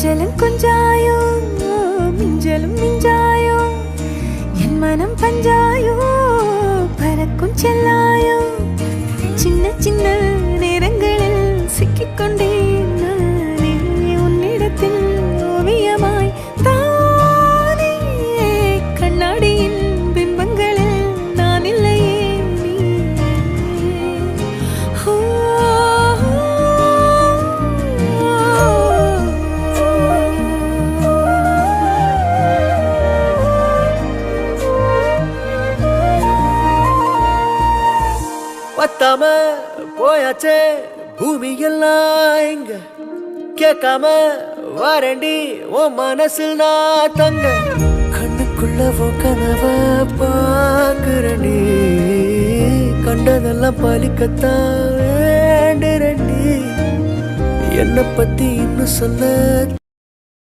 கொஞ்சலும் கொஞ்சாயோ மிஞ்சலும் மிஞ்சாயோ என் மனம் பஞ்சாயோ பறக்கும் செல்லாயோ சின்ன சின்ன நேரங்களில் சிக்கிக்கொண்டேன் நானே உன்னிடத்தில் ஓவியமாய் தானே கண்ணாடியின் பிம்பங்களில் நான் இல்லையே நீ பத்தாம போயாச்சே பூமி எல்லாம் இங்க கேட்காம வாரண்டி உன் மனசில் நான் தங்க கண்ணுக்குள்ள கனவ பாக்குறண்டி கண்டதெல்லாம் பலிக்கத்தான் வேண்டுறண்டி என்னை பத்தி இன்னும் சொல்ல